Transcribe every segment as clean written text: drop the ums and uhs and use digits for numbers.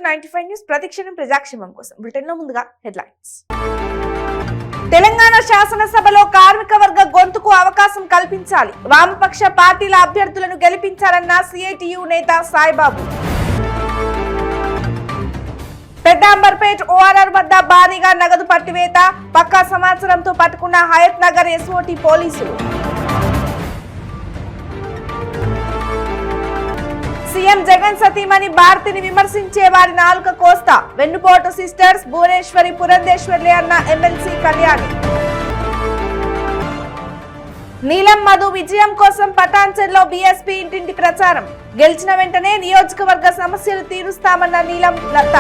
95 news ప్రతిక్షణం ప్రజాక్షేమం కోసం. Bulletin లో ముందుగా హెడ్లైన్స్. తెలంగాణ శాసనసభలో కార్మిక వర్గ గొంతుకు అవకాశం కల్పించాలి. వామపక్ష పార్టీల అభ్యర్థులను గెలిపించాలన్న సిఐటియు నేత సాయిబాబు. పెద్దాంబర్పేట్ ఓఆర్ఆర్ వద్ద భారీగా నగదు పట్టివేత. పక్కా సమాచారంతో పట్టుకున్న హయత్ నగర్ ఎస్ఓటి పోలీసులు. సీఎం జగన్ సతీమణి భారతిని విమర్శించే వారి నాలుక కోస్తా. వెన్నుపోటు సిస్టర్స్ భువనేశ్వరి పురంధేశ్వర్లే అన్న ఎమ్మెల్సీ కళ్యాణి. నీలం మధు విజయం కోసం పటాన్చెర్లో బీఎస్పీ ఇంటింటి ప్రచారం. గెలిచిన వెంటనే నియోజకవర్గ సమస్యలు తీరుస్తామన్న నీలం లత.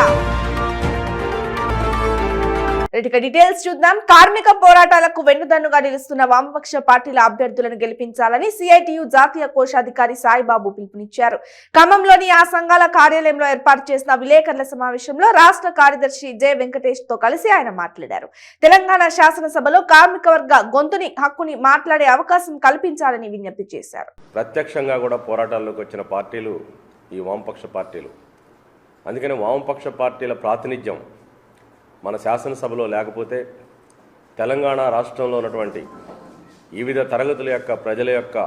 డీటెయిల్స్ చూద్దాం. కార్మిక పోరాటాలకు వెన్నుదన్నుగా నిలుస్తున్న వామపక్ష పార్టీల అభ్యర్థులను గెలిపించాలని సిఐటియు జాతీయ కోశాధికారి సాయిబాబు పిలుపునిచ్చారు. ఖమ్మంలోని ఆ సంఘాల కార్యాలయంలో ఏర్పాటు చేసిన విలేకరుల సమావేశంలో రాష్ట్ర కార్యదర్శి జె వెంకటేష్ తో కలిసి ఆయన మాట్లాడారు. తెలంగాణ శాసనసభలో కార్మిక వర్గ గొంతుని హక్కుని మాట్లాడే అవకాశం కల్పించాలని విజ్ఞప్తి చేశారు. ప్రత్యక్షంగా కూడా పోరాటాల్లోకి వచ్చిన పార్టీలు ఈ వామపక్ష పార్టీలు. అందుకని వామపక్ష పార్టీల ప్రాతినిధ్యం మన శాసనసభలో లేకపోతే తెలంగాణ రాష్ట్రంలో ఉన్నటువంటి వివిధ తరగతుల యొక్క ప్రజల యొక్క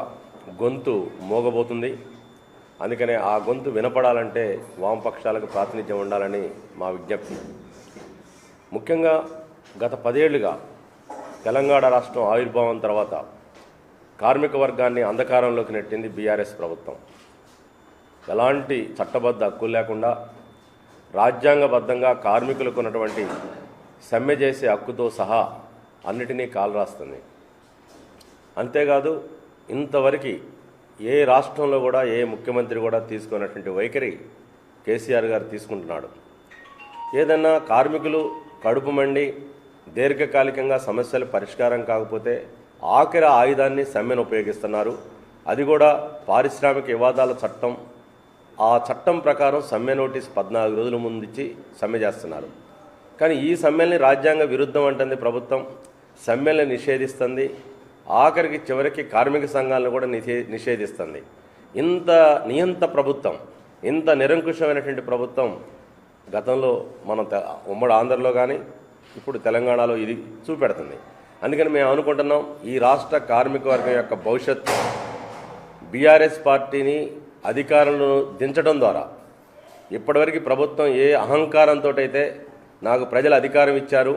గొంతు మోగబోతుంది. అందుకనే ఆ గొంతు వినపడాలంటే వామపక్షాలకు ప్రాతినిధ్యం ఉండాలని మా విజ్ఞప్తి. ముఖ్యంగా గత 10 ఏళ్లుగా తెలంగాణ రాష్ట్రం ఆవిర్భావం తర్వాత కార్మిక వర్గాన్ని అంధకారంలోకి నెట్టింది బీఆర్ఎస్ ప్రభుత్వం. ఎలాంటి చట్టబద్ధ హక్కులు లేకుండా రాజ్యాంగబద్ధంగా కార్మికులకు ఉన్నటువంటి సమ్మె చేసే హక్కుతో సహా అన్నిటినీ కాలరాస్తుంది. అంతేకాదు ఇంతవరకు ఏ రాష్ట్రంలో కూడా ఏ ముఖ్యమంత్రి కూడా తీసుకున్నటువంటి వైఖరి కేసీఆర్ గారు తీసుకుంటున్నాడు. ఏదన్నా కార్మికులు కడుపు మండి దీర్ఘకాలికంగా సమస్యలు పరిష్కారం కాకపోతే ఆఖరి ఆయుధాన్ని సమ్మెను ఉపయోగిస్తున్నారు. అది కూడా పారిశ్రామిక వివాదాల చట్టం. ఆ చట్టం ప్రకారం సమ్మె నోటీస్ 14 రోజుల ముందు ఇచ్చి సమ్మె చేస్తున్నారు. కానీ ఈ సమ్మెల్ని రాజ్యాంగ విరుద్ధం అంటుంది ప్రభుత్వం. సమ్మెల్ని నిషేధిస్తుంది. ఆఖరికి చివరికి కార్మిక సంఘాలను కూడా నిషేధిస్తుంది. ఇంత నియంత ప్రభుత్వం, ఇంత నిరంకుశమైనటువంటి ప్రభుత్వం గతంలో మనం ఉమ్మడి ఆంధ్రలో కానీ ఇప్పుడు తెలంగాణలో ఇది చూపెడుతుంది. అందుకని మేము అనుకుంటున్నాం ఈ రాష్ట్ర కార్మిక వర్గం యొక్క భవిష్యత్తు బీఆర్ఎస్ పార్టీని అధికారంలో దించడం ద్వారా ఇప్పటివరకు ప్రభుత్వం ఏ అహంకారంతో అయితే నాకు ప్రజలు అధికారం ఇచ్చారు,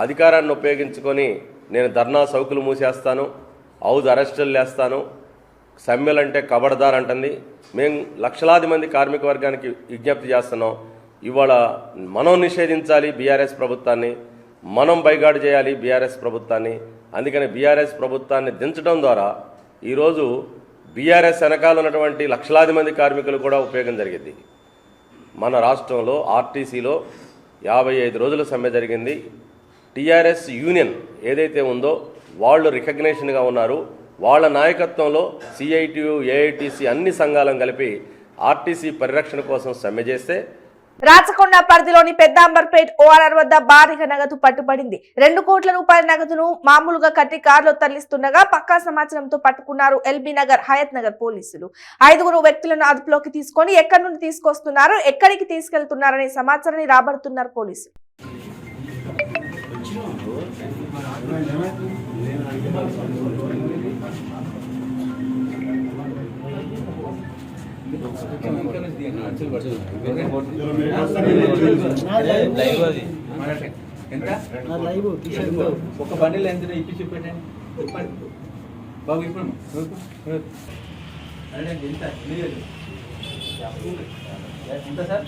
అధికారాన్ని ఉపయోగించుకొని నేను ధర్నా చౌకులు మూసేస్తాను, హౌజ్ అరెస్టులు లేస్తాను, సమ్మెలంటే కబడదార్ అంటుంది. మేము లక్షలాది మంది కార్మిక వర్గానికి విజ్ఞప్తి చేస్తున్నాం. ఇవాళ మనం నిషేధించాలి బీఆర్ఎస్ ప్రభుత్వాన్ని, మనం బైగాడు చేయాలి బీఆర్ఎస్ ప్రభుత్వాన్ని. అందుకని బీఆర్ఎస్ ప్రభుత్వాన్ని దించడం ద్వారా ఈరోజు బీఆర్ఎస్ వెనకాల ఉన్నటువంటి లక్షలాది మంది కార్మికులు కూడా ఉపయోగం జరిగింది. మన రాష్ట్రంలో ఆర్టీసీలో 55 రోజుల సమ్మె జరిగింది. టీఆర్ఎస్ యూనియన్ ఏదైతే ఉందో వాళ్ళు రికగ్నేషన్గా ఉన్నారు. వాళ్ళ నాయకత్వంలో సిఐటియు, ఏఐటీసీ అన్ని సంఘాలను కలిపి ఆర్టీసీ పరిరక్షణ కోసం సమ్మె చేస్తే రాచకొండ పరిధిలోని పెద్దాంబర్పేట్ ఓఆర్ఆర్ వద్ద భారీగా నగదు పట్టుబడింది. 2 కోట్ల రూపాయల నగదును మామూలుగా కట్టి కారులో తరలిస్తుండగా పక్కా సమాచారంతో పట్టుకున్నారు ఎల్బీ నగర్, హయత్ నగర్ పోలీసులు. 5 వ్యక్తులను అదుపులోకి తీసుకొని ఎక్కడి నుండి తీసుకొస్తున్నారు, ఎక్కడికి తీసుకెళ్తున్నారనే సమాచారాన్ని రాబడుతున్నారు పోలీసులు. ఒక బండిలో ఎంత ఇప్పి చూపెట్టండి. చెప్పండి బాబు, ఇప్పుడు ఎంత సార్?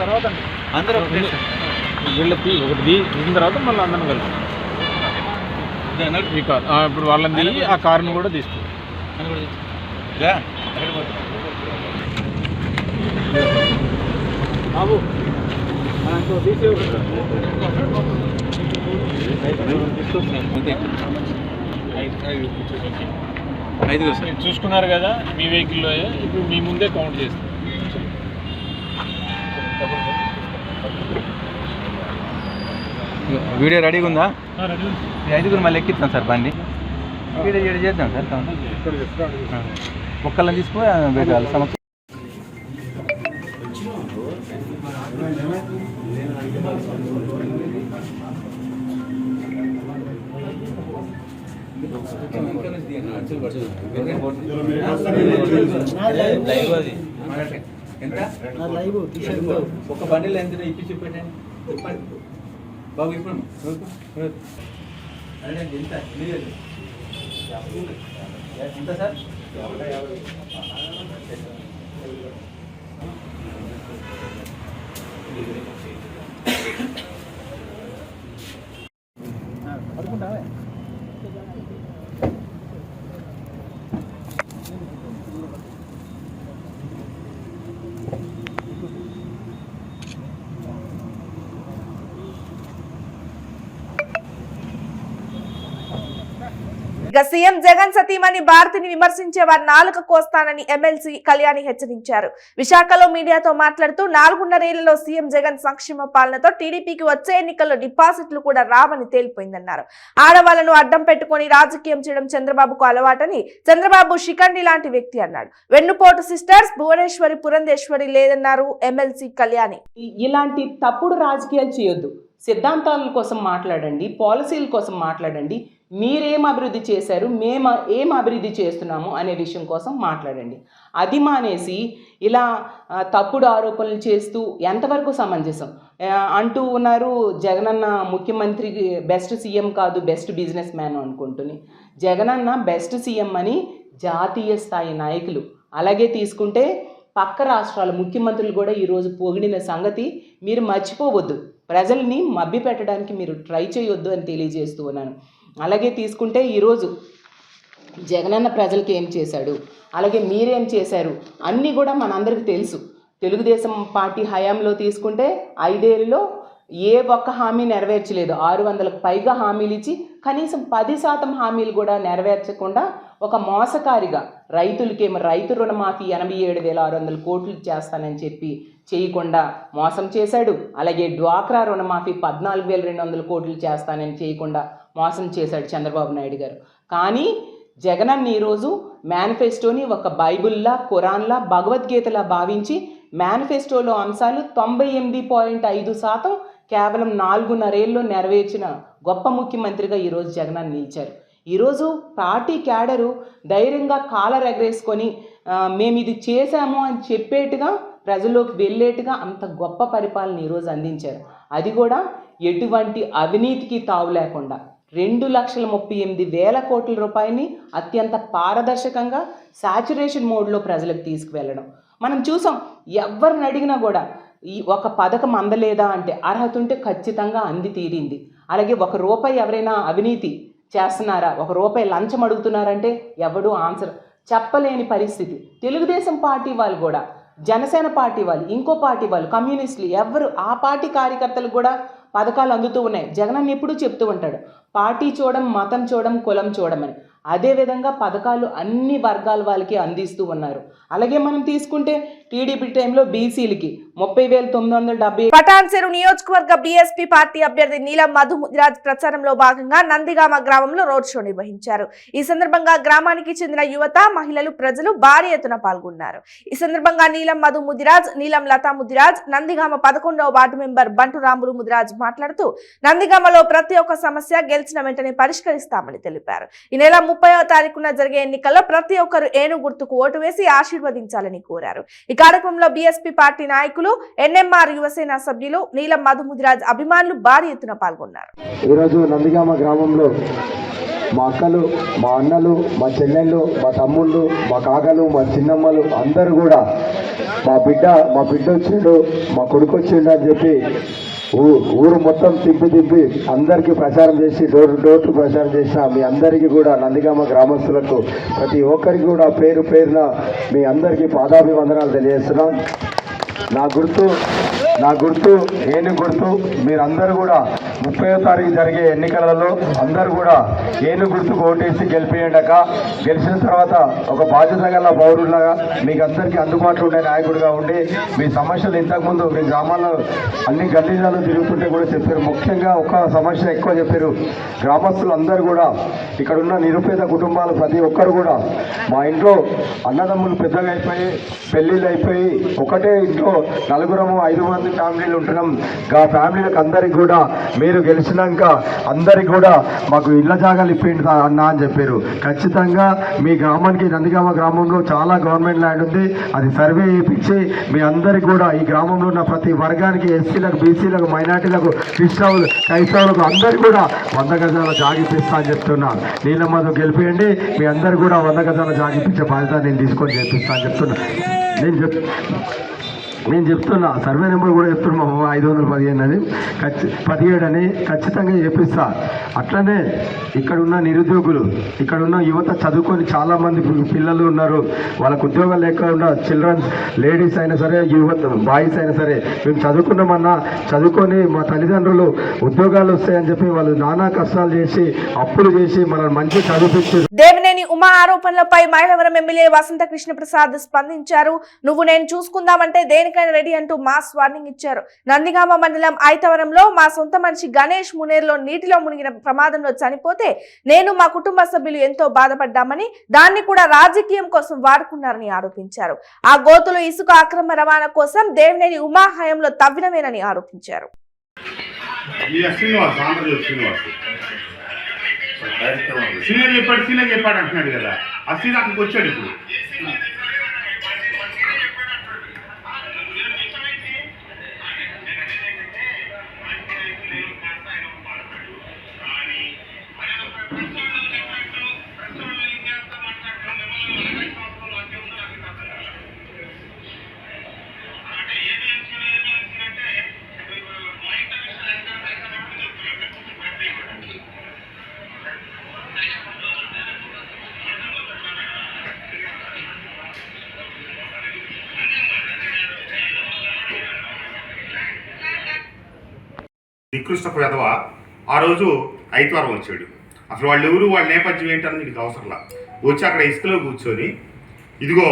తర్వాత అందరూ వీళ్ళకి ఒకటి తీసిన తర్వాత మళ్ళీ అందరం కలిసి ఈ కార్ ఇప్పుడు వాళ్ళని ఆ కారును కూడా తీసుకుంటాం. బాబు చూసుకున్నారు కదా మీ వెహికల్లో, ఇప్పుడు మీ ముందే కౌంట్ చేస్తాం. వీడియో రెడీగా ఉందా? రెడీ ఈ ఐదుగురు మళ్ళీ ఎక్కిస్తాం సార్ బండి. వీడియో చేద్దాం సార్. ఒక్కళ్ళని తీసుకుని పెట్టాలి సమస్య. ఒక బండిలో ఎంత ఇప్పి చూపెట్టండి. చెప్పండి బాబు. ఇప్పుడు ఎంత సార్? పడుకుంటావా? ఇక సీఎం జగన్ సతీమణి భారతిని విమర్శించే వారి నాలుక కోస్తానని ఎమ్మెల్సీ కళ్యాణి హెచ్చరించారు. విశాఖలో మీడియాతో మాట్లాడుతూ 4.5 ఏళ్లలో సీఎం జగన్ సంక్షేమ పాలనతో టీడీపీకి వచ్చే ఎన్నికల్లో డిపాజిట్లు కూడా రావని తేలిపోయిందన్నారు. ఆడవాళ్లను అడ్డం పెట్టుకుని రాజకీయం చేయడం చంద్రబాబుకు అలవాటని, చంద్రబాబు శిఖండి లాంటి వ్యక్తి అన్నాడు. వెన్నుపోటు సిస్టర్స్ భువనేశ్వరి పురంధేశ్వరి లేదన్నారు ఎమ్మెల్సీ కళ్యాణి. ఇలాంటి తప్పుడు రాజకీయాలు చేయొద్దు. సిద్ధాంతాల కోసం మాట్లాడండి, పాలసీల కోసం మాట్లాడండి. మీరేం అభివృద్ధి చేశారు, మేము ఏం అభివృద్ధి చేస్తున్నాము అనే విషయం కోసం మాట్లాడండి. అది మానేసి ఇలా తప్పుడు ఆరోపణలు చేస్తూ ఎంతవరకు సమంజసం అంటూ ఉన్నారు. జగనన్న ముఖ్యమంత్రి బెస్ట్ సీఎం కాదు, బెస్ట్ బిజినెస్ మ్యాన్ అనుకుంటుని. జగనన్న బెస్ట్ సీఎం అని జాతీయ స్థాయి నాయకులు, అలాగే తీసుకుంటే పక్క రాష్ట్రాల ముఖ్యమంత్రులు కూడా ఈరోజు పొగిడిన సంగతి మీరు మర్చిపోవద్దు. ప్రజల్ని మభ్య పెట్టడానికి మీరు ట్రై చేయొద్దు అని తెలియజేస్తూ ఉన్నాను. అలాగే తీసుకుంటే ఈరోజు జగనన్న ప్రజలకి ఏం చేశాడు, అలాగే మీరేం చేశారు అన్నీ కూడా మనందరికీ తెలుసు. తెలుగుదేశం పార్టీ హయాంలో తీసుకుంటే 5 ఏళ్ళలో ఏ ఒక్క హామీ నెరవేర్చలేదు. 600కు పైగా హామీలు ఇచ్చి కనీసం 10% హామీలు కూడా నెరవేర్చకుండా ఒక మోసకారిగా రైతులకేమో రైతు రుణమాఫీ 87,600 కోట్లు చేస్తానని చెప్పి చేయకుండా మోసం చేశాడు. అలాగే డ్వాక్రా రుణమాఫీ 14,200 కోట్లు చేస్తానని చేయకుండా మోసం చేశాడు చంద్రబాబు నాయుడు గారు. కానీ జగనన్న ఈరోజు మేనిఫెస్టోని ఒక బైబుల్లా, ఖురాన్లా, భగవద్గీతలా భావించి మేనిఫెస్టోలో అంశాలు 98.5% కేవలం 4.5 ఏళ్ళలో నెరవేర్చిన గొప్ప ముఖ్యమంత్రిగా ఈరోజు జగనన్న నిలిచారు. ఈరోజు పార్టీ క్యాడరు ధైర్యంగా కాలర్ ఎగరేసుకొని మేము ఇది చేశాము అని చెప్పేట్టుగా ప్రజల్లోకి వెళ్ళేట్టుగా అంత గొప్ప పరిపాలన ఈరోజు అందించారు. అది కూడా ఎటువంటి అవినీతికి తావు లేకుండా 2,38,000 కోట్ల రూపాయలని అత్యంత పారదర్శకంగా సాచురేషన్ మోడ్లో ప్రజలకు తీసుకువెళ్ళడం మనం చూసాం. ఎవరిని అడిగినా కూడా ఈ ఒక పథకం అందలేదా అంటే అర్హత ఉంటే ఖచ్చితంగా అంది తీరింది. అలాగే ₹1 ఎవరైనా అవినీతి చేస్తున్నారా, ₹1 లంచం అడుగుతున్నారంటే ఎవడూ ఆన్సర్ చెప్పలేని పరిస్థితి. తెలుగుదేశం పార్టీ వాళ్ళు కూడా, జనసేన పార్టీ వాళ్ళు, ఇంకో పార్టీ వాళ్ళు, కమ్యూనిస్టులు ఎవరు ఆ పార్టీ కార్యకర్తలు కూడా పథకాలు అందుతూ ఉన్నాయి. జగనన్న ఎప్పుడూ చెప్తూ ఉంటాడు, పార్టీ చూడడం, మతం చూడడం, కులం చూడమని. అదేవిధంగా పథకాలు అన్ని వర్గాల వాళ్ళకి అందిస్తూ ఉన్నారు. అలాగే మనం తీసుకుంటే టీడీపీ టైంలో బీసీలకి 30,970. పటాన్చెరు నియోజకవర్గ బీఎస్పీ పార్టీ అభ్యర్థి నీలం మధు ముదిరాజ్ ప్రచారంలో భాగంగా నందిగామ గ్రామంలో రోడ్ షో నిర్వహించారు. ఈ సందర్భంగా గ్రామానికి చెందిన యువత, మహిళలు, ప్రజలు భారీ ఎత్తున పాల్గొన్నారు. ఈ సందర్భంగా నీలం మధు ముదిరాజ్, నీలం లతా ముదిరాజ్, నందిగామ 11వ వార్డు మెంబర్ బంటు రాములు ముదిరాజ్ మాట్లాడుతూ నందిగామలో ప్రతి ఒక్క సమస్య గెలిచిన వెంటనే పరిష్కరిస్తామని తెలిపారు. ఈ నెల 30వ తారీఖున జరిగే ఎన్నికల్లో ప్రతి ఒక్కరు ఏను గుర్తుకు ఓటు వేసి ఆశీర్వదించాలని కోరారు. ఈ కార్యక్రమంలో బీఎస్పీ పార్టీ నాయకులు, ఎన్ఎంఆర్ యువసేన సభ్యులు, నీలం మధు ముదిరాజ్ అభిమానులు భారీ ఎత్తున పాల్గొన్నారు. ఈరోజు నందిగామ గ్రామంలో మా అక్కలు, మా అన్నలు, మా చెల్లెళ్ళు, మా తమ్ముళ్ళు, మా కాకలు, మా చిన్నమ్మలు అందరూ కూడా మా బిడ్డ వచ్చిండు, మా కొడుకు వచ్చిండు అని చెప్పి ఊరు మొత్తం తిప్పి అందరికీ ప్రచారం చేసి డోర్ టు ప్రచారం చేసిన మీ అందరికీ కూడా నందిగామ గ్రామస్తులకు ప్రతి ఒక్కరికి కూడా పేరు పేరున మీ అందరికీ పాదాభివందనాలు తెలియజేస్తున్నాం. నా గుర్తు ఏను గుర్తు. మీరందరూ కూడా 30వ తారీఖు జరిగే ఎన్నికలలో అందరూ కూడా ఏను గుర్తుకు ఓటేసి గెలిపియండాక గెలిచిన తర్వాత ఒక బాధ్యత గల పౌరులుగా మీకు అందరికీ అందుబాటులో ఉండే నాయకుడిగా ఉండి మీ సమస్యలు ఇంతకుముందు మీ గ్రామాల్లో అన్ని గల్లీలలో తిరుగుతుంటే కూడా చెప్పారు. ముఖ్యంగా ఒక సమస్య ఎక్కువ చెప్పారు. గ్రామస్తులు అందరూ కూడా ఇక్కడ ఉన్న నిరుపేద కుటుంబాలు ప్రతి ఒక్కరు కూడా మా ఇంట్లో అన్నదమ్ములు పెద్దగా అయిపోయి పెళ్ళిళ్ళు అయిపోయి ఒకటే ఇంట్లో 4-5 మంది ఫ్యామిలీలు ఉంటున్నాం. ఆ ఫ్యామిలీలకు అందరికి కూడా మీరు గెలిచినాక అందరికి కూడా మాకు ఇళ్ల జాగాలు ఇప్పిండి అన్నా అని చెప్పారు. ఖచ్చితంగా మీ గ్రామానికి నందిగామ గ్రామంలో చాలా గవర్నమెంట్ ల్యాండ్ ఉంది. అది సర్వే చేయించి మీ అందరికి కూడా ఈ గ్రామంలో ఉన్న ప్రతి వర్గానికి ఎస్సీలకు, బీసీలకు, మైనార్టీలకు, క్రైస్తవులకు అందరికీ కూడా 100 గజాల జాగిపిస్తా అని చెప్తున్నా. నీలమ్మతో గెలిపియండి. మీ అందరు కూడా 100 గజాల జాగిపించే బాధ్యత నేను తీసుకొని చేపిస్తా అని చెప్తున్నా. నేను చెప్తున్నా సర్వే నెంబర్ కూడా చెప్తున్నాము 515 అని 17 అని ఖచ్చితంగా చేపిస్తా. అట్లనే ఇక్కడున్న నిరుద్యోగులు, ఇక్కడున్న యువత చదువుకొని చాలామంది పిల్లలు ఉన్నారు. వాళ్ళకు ఉద్యోగాలు లేకుండా చిల్డ్రన్స్, లేడీస్ అయినా సరే, యువత బాయ్స్ అయినా సరే మేము చదువుకున్నామన్నా చదువుకొని మా తల్లిదండ్రులు ఉద్యోగాలు వస్తాయని చెప్పి వాళ్ళు నానా కష్టాలు చేసి అప్పులు చేసి మనల్ని మంచి చదివించారు. దేవినేని ఉమా ఆరోపణలపై మైలవరం ఎమ్మెల్యే వసంత కృష్ణ ప్రసాద్ స్పందించారు. నువ్వు నేను చూసుకుందామంటే దేనికైనా రెడీ అంటూ మాస్ వార్నింగ్ ఇచ్చారు. నందిగామ మండలం ఐతవరంలో మా సొంత మనిషి గణేష్ మునేర్లో నీటిలో మునిగిన ప్రమాదంలో చనిపోతే నేను మా కుటుంబ సభ్యులు ఎంతో బాధపడ్డామని, దాన్ని కూడా రాజకీయం కోసం వాడుకున్నారని ఆరోపించారు. ఆ గోతులు ఇసుక అక్రమ రవాణా కోసం దేవినేని ఉమా హయాంలో తవ్వినవేనని ఆరోపించారు. చెప్పాడు అంటున్నాడు కదా, ఆ సీన్ అక్కడికి వచ్చాడు. ఇప్పుడు నికృష్ట పెదవ ఆ రోజు ఐతవారం వచ్చాడు. అసలు వాళ్ళు ఎవరు, వాళ్ళ నేపథ్యం ఏంటన్నది నీకు అవసరంలా. వచ్చి అక్కడ ఇసుకలో కూర్చొని ఇదిగో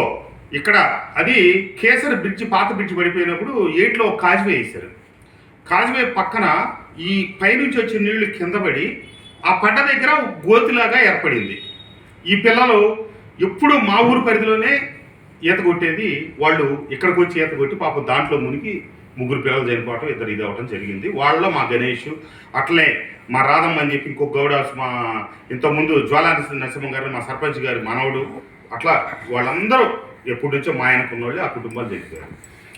ఇక్కడ అది కేసరి బ్రిడ్జ్, పాత బ్రిడ్జ్ పడిపోయినప్పుడు ఏట్లో కాజ్వే వేశారు. కాజ్వే పక్కన ఈ పైనుంచి వచ్చిన నీళ్లు కింద పడి ఆ పడ్డ దగ్గర గోతిలాగా ఏర్పడింది. ఈ పిల్లలు ఎప్పుడు మా ఊరు పరిధిలోనే ఈత కొట్టేది. వాళ్ళు ఇక్కడికి వచ్చి ఈత కొట్టి పాపం దాంట్లో మునిగి 3 పిల్లలు చనిపోవటం, 2 ఇది అవ్వటం జరిగింది. వాళ్ళలో మా గణేష్, అట్లనే మా రాధమ్మ అని చెప్పి ఇంకొక గౌడ, మా ఇంతకుముందు జ్వాలా నరసింహ గారు మా సర్పంచ్ గారి మనవడు, అట్లా వాళ్ళందరూ ఎప్పటి నుంచో మా ఆయనకున్న వాళ్ళు ఆ కుటుంబాలు చనిపోయారు.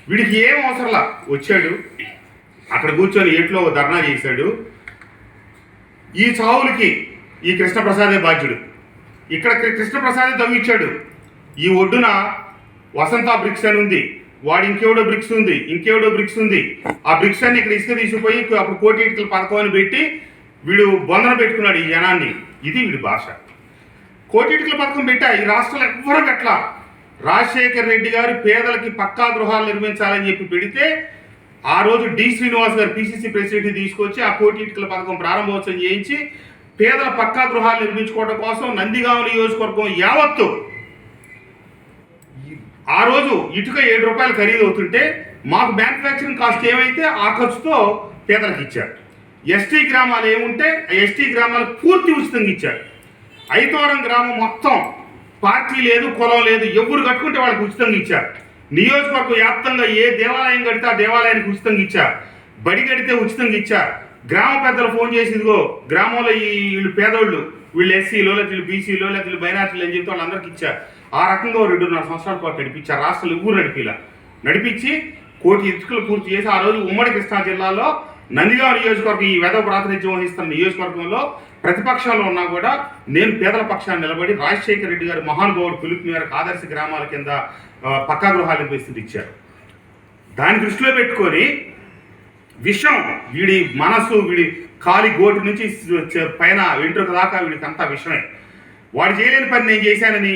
వీడికి ఏం అవసరంలా వచ్చాడు, అక్కడ కూర్చొని ఏట్లో ధర్నా చేశాడు. ఈ చావులకి ఈ కృష్ణప్రసాదే బాధ్యుడు. ఇక్కడ కృష్ణప్రసాదే తవ్విచ్చాడు. ఈ ఒడ్డున వసంత బ్రిక్స్ అని ఉంది, వాడు ఇంకెవడో బ్రిక్స్ ఉంది, ఇంకెవడో బ్రిక్స్ ఉంది. ఆ బ్రిక్స్ అన్ని ఇక్కడ ఇసుక తీసుకుపోయి అప్పుడు కోటి ఇటుకల పథకం అని పెట్టి వీడు బొందన పెట్టుకున్నాడు ఈ జనాన్ని. ఇది వీడి భాష. కోటి ఇటుకల పథకం పెట్టా ఈ రాష్ట్రంలో ఎవ్వరూ పెట్టలా. రాజశేఖర్ రెడ్డి గారు పేదలకి పక్కా గృహాలు నిర్మించాలని చెప్పి పెడితే ఆ రోజు డి శ్రీనివాస్ గారు పిసిసి ప్రెసిడెంట్ తీసుకొచ్చి ఆ కోటి ఇటుకల పథకం ప్రారంభోత్సవం చేయించి పేదల పక్కా గృహాలు నిర్మించుకోవడం కోసం నందిగామ నియోజకవర్గం యావత్తు ఆ రోజు ఇటుక 7 రూపాయలు ఖరీదు అవుతుంటే మాకు మ్యానుఫ్యాక్చరింగ్ కాస్ట్ ఏమైతే ఆ ఖర్చుతో పేదలకు ఇచ్చారు. ఎస్టీ గ్రామాలు ఏముంటే ఆ ఎస్టీ గ్రామాలకు పూర్తి ఉచితంగా ఇచ్చారు. ఐతవరం గ్రామం మొత్తం పార్టీ లేదు, కులం లేదు, ఎవరు కట్టుకుంటే వాళ్ళకి ఉచితంగా ఇచ్చారు. నియోజకవర్గ వ్యాప్తంగా ఏ దేవాలయం కడితే ఆ దేవాలయానికి ఉచితంగా ఇచ్చారు. బడి కడితే ఉచితంగా ఇచ్చారు. గ్రామ పెద్దలు ఫోన్ చేసి ఇదిగో గ్రామంలో వీళ్ళు పేదోళ్ళు, వీళ్ళు ఎస్సీలో లేదా వీళ్ళు బీసీలో లేదా వీళ్ళు మైనార్టీలు అని చెప్పి వాళ్ళందరికీ ఇచ్చారు. ఆ రకంగా 2.5 సంవత్సరాల పాటు నడిపించారు. రాష్ట్రాలు ఊరు నడిపించి కోటి ఇటుకలు పూర్తి చేసి ఆ రోజు ఉమ్మడి కృష్ణా జిల్లాలో నందిగామ నియోజకవర్గం, ఈ వెధవ ప్రాతినిధ్యం వహిస్తున్న నియోజకవర్గంలో ప్రతిపక్షంలో ఉన్నా కూడా నేను పేదల పక్షాన్ని నిలబడి రాజశేఖర రెడ్డి గారి మహానుభావుడు పిలుపు మేరకు ఆదర్శ గ్రామాల కింద పక్కా గృహాలు నిర్మిస్తుంది ఇచ్చారు. దాన్ని దృష్టిలో పెట్టుకొని విషం వీడి మనసు, వీడి కాలి గోటు నుంచి పైన వెంట్రుక దాకా వీడికి అంతా విషమే. వాడు చేయలేని పని నేను చేశానని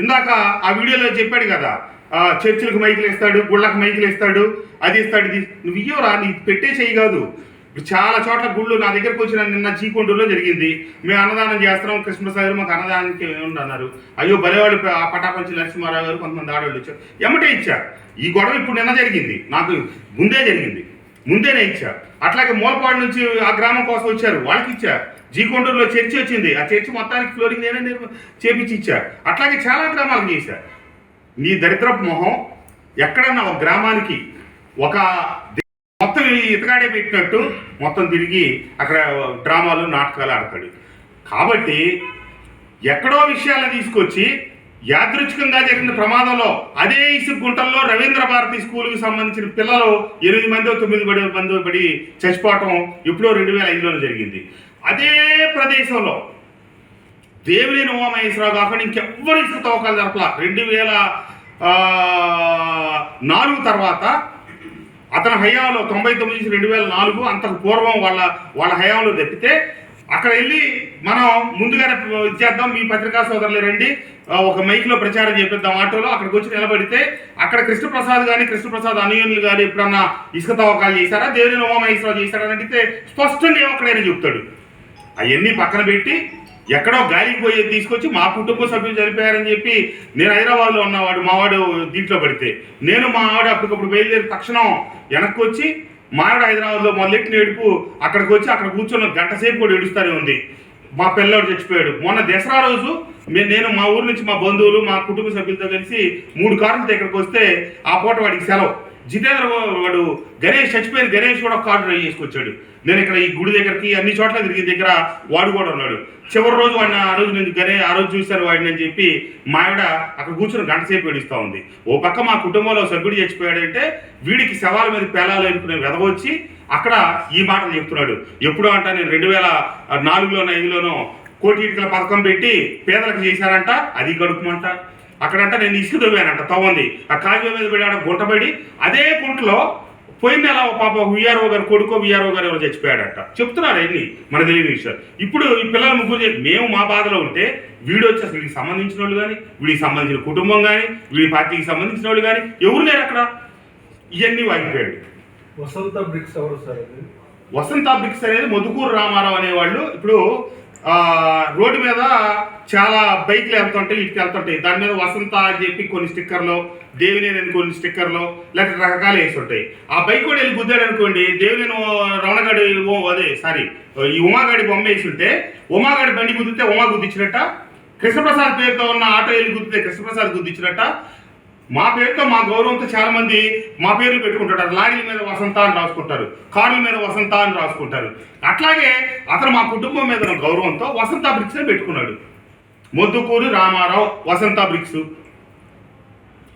ఇందాక ఆ వీడియోలో చెప్పాడు కదా, చర్చిలకు మైకులు ఇస్తాడు, గుళ్ళకు మైకులు ఇస్తాడు, అది ఇస్తాడు, ఇది నువ్వు ఇయ్యవరా, నీ పెట్టే చేయి కాదు. చాలా చోట్ల గుళ్ళు నా దగ్గరకు వచ్చిన నిన్న చీకొండూరులో జరిగింది. మేము అన్నదానం చేస్తున్నాం, కృష్ణప్రసాద్ గారు మాకు అన్నదానానికి అన్నారు. అయ్యో బలేవాళ్ళు పటాపంచి నరసింహారావు గారు కొంతమంది ఆడవాళ్ళు వచ్చారు, ఎమ్మటే ఇచ్చారు. ఈ గొడవ ఇప్పుడు నిన్న జరిగింది, నాకు ముందేనే ఇచ్చారు. అట్లాగే మూలపాడు నుంచి ఆ గ్రామం కోసం వచ్చారు, వాళ్ళకి ఇచ్చారు. జీకొండూరులో చర్చి వచ్చింది, ఆ చర్చి మొత్తానికి ఫ్లోరింగ్ నేనే చేపించి ఇచ్చారు. అట్లాగే చాలా గ్రామాలకు చేశారు. నీ దరిద్రపు మొహం ఎక్కడన్నా ఒక గ్రామానికి ఒక మొత్తం ఇతగాడే పెట్టినట్టు మొత్తం తిరిగి అక్కడ డ్రామాలు నాటకాలు ఆడతాడు. కాబట్టి ఎక్కడో విషయాలను తీసుకొచ్చి యాదృచ్ఛికంగా జరిగిన ప్రమాదంలో అదే ఇసుక గుంటల్లో రవీంద్ర భారతి స్కూల్కి సంబంధించిన పిల్లలు 8 మందో 9 మందో పడి చచ్చిపోవటం ఎప్పుడో 2005లో జరిగింది. అదే ప్రదేశంలో దేవినేని ఉమామహేశ్వరరావు కాకుండా ఇంకెవ్వరు ఇసుక తవ్వకాలు జరపలా. 2004 తర్వాత అతని హయాంలో 99 నుంచి 2004 అంతకు పూర్వం వాళ్ళ హయాంలో తప్పితే అక్కడ వెళ్ళి మనం ముందుగానే చేద్దాం, మీ పత్రికా సోదరులు రండి, ఒక మైక్లో ప్రచారం చేపిద్దాం ఆటోలో. అక్కడికి వచ్చి నిలబడితే అక్కడ కృష్ణప్రసాద్ కానీ కృష్ణప్రసాద్ అనుయూనులు కానీ ఎప్పుడన్నా ఇసుక తవ్వకాలు చేశారా, దేవినేని ఉమామహేశ్వరరావు చేశారా అని అడిగితే స్పష్టంగా ఒక్కడైనా చెప్తాడు. అవన్నీ పక్కన పెట్టి ఎక్కడో గాలికి పోయేది తీసుకొచ్చి మా కుటుంబ సభ్యులు చనిపోయారని చెప్పి నేను హైదరాబాద్లో ఉన్నవాడు మావాడు దీంట్లో పడితే నేను మావాడు అప్పటికప్పుడు బయలుదేరి తక్షణం వెనక్కి వచ్చి మావాడు హైదరాబాద్లో మొదలెట్టిన ఏడుపు అక్కడికి వచ్చి అక్కడ కూర్చొని గంట సేపు కూడా ఏడుస్తూనే ఉంది. మా పిల్లోడు చచ్చిపోయాడు. మొన్న దసరా రోజు నేను మా ఊరు నుంచి మా బంధువులు మా కుటుంబ సభ్యులతో కలిసి 3 కార్లతో ఇక్కడికి వస్తే ఆ పూట వాడికి సెలవు. జితేంద్ర వాడు గణేష్ చచ్చిపోయిన గణేష్ కూడా ఒక కారు డ్రైవ్ చేసుకొచ్చాడు. నేను ఇక్కడ ఈ గుడి దగ్గరికి అన్ని చోట్ల తిరిగిన దగ్గర వాడు కూడా ఉన్నాడు. చివరి రోజు వాడిని ఆ రోజు చూశాను వాడిని అని చెప్పి మా ఆవిడ అక్కడ కూర్చొని గంట సేపు ఏడుస్తూ ఉంది. ఓ పక్క మా కుటుంబంలో సభ్యుడు చచ్చిపోయాడంటే వీడికి శవాల మీద పేలాలు ఎదుర్కొనే వెదవచ్చి అక్కడ ఈ మాటలు చెప్తున్నాడు. ఎప్పుడో అంట నేను 2004లోనో 2005లోనో కోటి ఇటుకల పథకం పెట్టి పేదలకు చేశానంట, అది గడుపుమంట. అక్కడంట నేను ఇసుక తవ్వానంట, తవ్వంది ఆ కాలువ మీద పడి గుంటపడి అదే గుంటలో పోయిన నెల పాప విఆర్ఓ గారు కొడుకో విఆర్ఓ గారు ఎవరు చచ్చిపోయాడట. చెప్తున్నారు అన్ని మన తెలియని విషయాలు. ఇప్పుడు ఈ పిల్లల ముగ్గురు మేము మా బాధలో ఉంటే వీడు వచ్చి అసలు వీడికి సంబంధించిన వాళ్ళు కానీ వీడికి సంబంధించిన కుటుంబం కానీ వీడి పార్టీకి సంబంధించిన వాళ్ళు కానీ ఎవరు లేరు అక్కడ. ఇవన్నీ వాగిపోయాడు. వసంత బ్రిక్స్ ఎవరు సార్? వసంత బ్రిక్స్ అనేది మధుకూరు రామారావు అనేవాళ్ళు. ఇప్పుడు రోడ్డు మీద చాలా బైక్లు వెళ్తుంటాయి, ఇటుకి వెళ్తుంటాయి. దాని మీద వసంత అని చెప్పి కొన్ని స్టిక్కర్లు, దేవినేని కొన్ని స్టిక్కర్లు లేకపోతే రకరకాలు వేసి ఉంటాయి. ఆ బైక్ కూడా వెళ్ళి గుద్దాడు అనుకోండి, దేవినేని రమణగాడి ఈ ఉమాగాడి బొమ్మ వేసి ఉంటే ఉమాగాడి బండి గుద్దితే ఉమా గుద్దించినట్ట, కృష్ణప్రసాద్ పేరుతో ఉన్న ఆటో వెళ్ళి గుద్దితే కృష్ణప్రసాద్ గుద్దించినట్ట. మా పేరుతో మా గౌరవంతో చాలా మంది మా పేర్లు పెట్టుకుంటారు. లారీల మీద వసంత అని రాసుకుంటారు, కార్ల మీద వసంత అని రాసుకుంటారు. అట్లాగే అతను మా కుటుంబం మీద గౌరవంతో వసంత బ్రిక్స్ అని పెట్టుకున్నాడు. మొద్దుకూరు రామారావు వసంత బ్రిక్స్.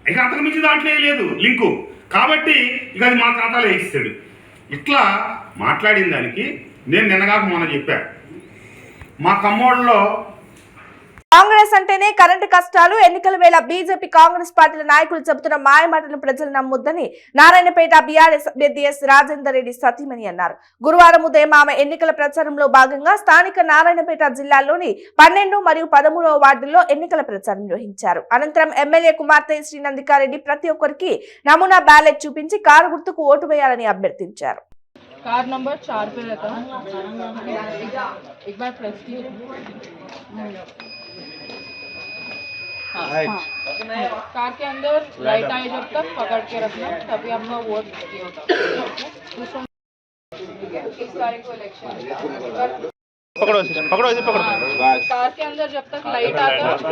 ఇక అంతకు మించి దాంట్లో లేదు లింకు. కాబట్టి ఇక అది మా ఖాతాలో వేయిస్తాడు. ఇట్లా మాట్లాడిన దానికి నేను నిన్నగాక మొన్న చెప్పా, మా కమ్మోళ్ళలో కాంగ్రెస్ అంటేనే కరెంటు కష్టాలు. ఎన్నికల వేళ బీజేపీ కాంగ్రెస్ పార్టీల నాయకులు చెబుతున్న మాయమాటలను ప్రజలు నమ్మొద్దని నారాయణపేట బీఆర్ఎస్ అభ్యర్థి ఎస్ రాజేందర్ రెడ్డి సతీమణి అన్నారు. గురువారం ఉదయం ఆమె ఎన్నికల ప్రచారంలో భాగంగా స్థానిక నారాయణపేట జిల్లాలోని 12 మరియు 13వ వార్డుల్లో ఎన్నికల ప్రచారం నిర్వహించారు. అనంతరం ఎమ్మెల్యే కుమార్తె శ్రీనందికారెడ్డి ప్రతి ఒక్కరికి నమూనా బ్యాలెట్ చూపించి కారు గుర్తుకు ఓటు వేయాలని అభ్యర్థించారు. कार नंबर 4 पे रहता है, एक बार प्रेस कीजिए। हाँ, कार के अंदर लाइट आए जब तक पकड़ के रखना, तभी आपका वोट ये होगा। इस तारीख को इलेक्शन पकड़ो कार के अंदर जब तक लाइट आता तब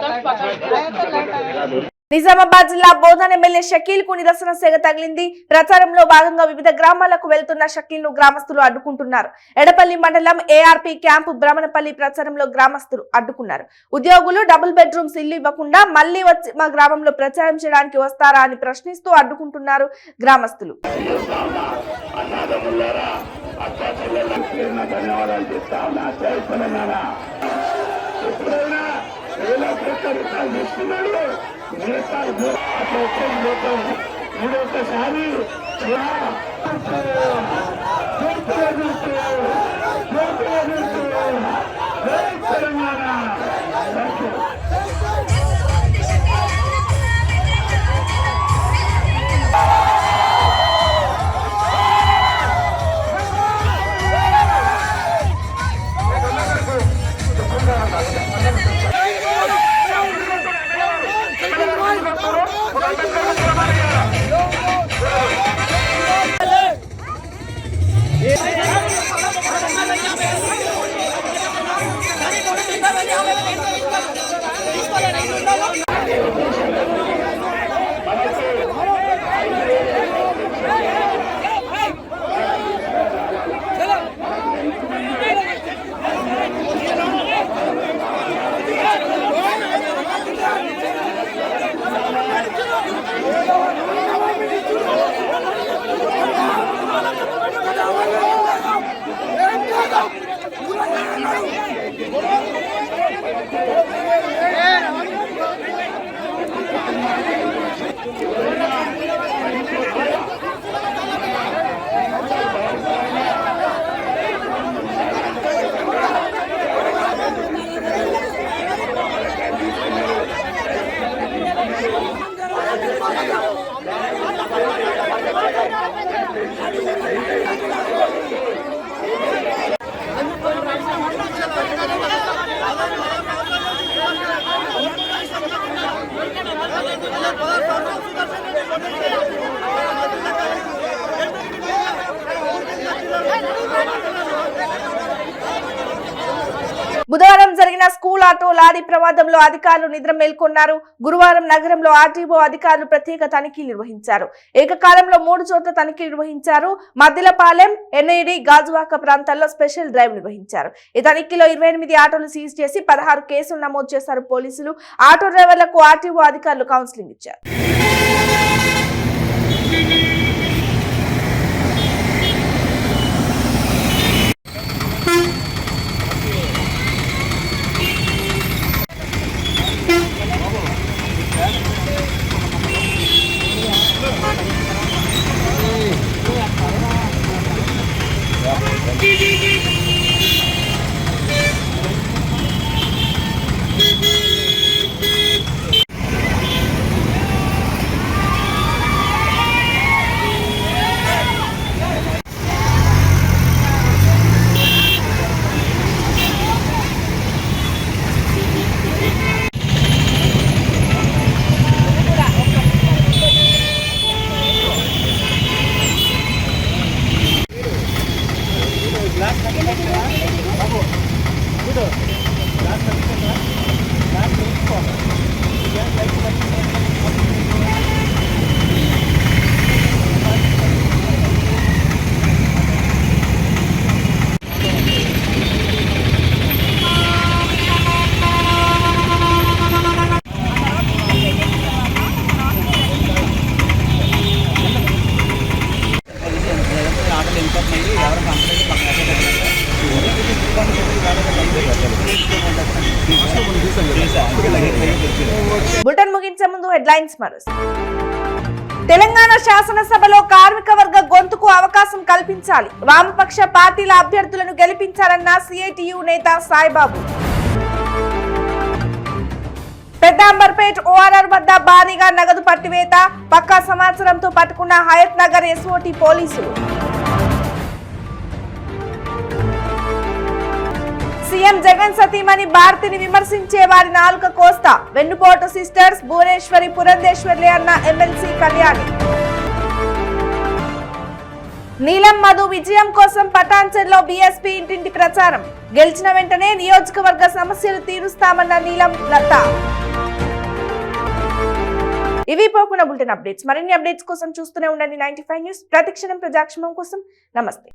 तक पकड़ के रखना। నిజామాబాద్ జిల్లా బోధన్ ఎమ్మెల్యే షకీల్ కు నిరసన సెగ తగిలింది. ప్రచారంలో భాగంగా వివిధ గ్రామాలకు వెళ్తున్న షకీల్ ను గ్రామస్తులు అడ్డుకుంటున్నారు. ఎడపల్లి మండలం ఏఆర్పీ క్యాంపు బ్రహ్మణపల్లి ప్రచారంలో గ్రామస్తులు అడ్డుకున్నారు. ఉద్యోగులు డబుల్ బెడ్రూమ్స్ ఇల్లు ఇవ్వకుండా మళ్లీ వచ్చి మా గ్రామంలో ప్రచారం చేయడానికి వస్తారా అని ప్రశ్నిస్తూ అడ్డుకుంటున్నారు గ్రామస్తులు. బుధవారం జరిగిన స్కూల్ ఆటో లారీ ప్రమాదంలో అధికారులు నిద్ర మేల్కొన్నారు. గురువారం నగరంలో ఆర్టీఓ అధికారులు ప్రత్యేక తనిఖీలు నిర్వహించారు. ఏకకాలంలో 3 చోట్ల తనిఖీలు నిర్వహించారు. మద్దిలపాలెం, ఎన్ఐడి, గాజువాక ప్రాంతాల్లో స్పెషల్ డ్రైవ్ నిర్వహించారు. ఈ తనిఖీలో 28 ఆటోలు సీజ్ చేసి 16 కేసులు నమోదు చేశారు పోలీసులు. ఆటో డ్రైవర్లకు ఆర్టీఓ అధికారులు కౌన్సిలింగ్ ఇచ్చారు. బులెటిన్ ముగించే ముందు హెడ్లైన్స్ మరోసారి. తెలంగాణ శాసనసభలో కార్మిక వర్గ గొంతుకు అవకాశం కల్పించాలి. వామపక్ష పార్టీల అభ్యర్థులను గెలిపించాలన్న సిఐటియు నేత సాయిబాబు. పెద్ద అంబర్పేట్ ఓఆర్ఆర్ వద్ద భారీగా నగదు పట్టివేత. పక్కా సమాచారంతో పట్టుకున్న హయత్ నగర్ ఎస్ఓటి పోలీసులు. సీఎం జగన్ సతీమణి భారతిని విమర్శించే వారి నాలుక కోస్తా. వెన్నుపోటు సిస్టర్స్ భువనేశ్వరి పురంధేశ్వర్లే అన్న ఎమ్మెల్సీ కళ్యాణి. నీలం మధు విజయం కోసం పటాన్చెర్లో బీఎస్పీ ఇంటింటి ప్రచారం. గెలిచిన వెంటనే నియోజకవర్గ సమస్యలు తీరుస్తామన్న నీలం లత. ఇవి పోకున్న బులెటిన్ అప్డేట్స్. మరిన్ని అప్డేట్స్ కోసం చూస్తూనే ఉండండి 95 న్యూస్. ప్రతిక్షణం ప్రజాక్షేమం కోసం. నమస్తే.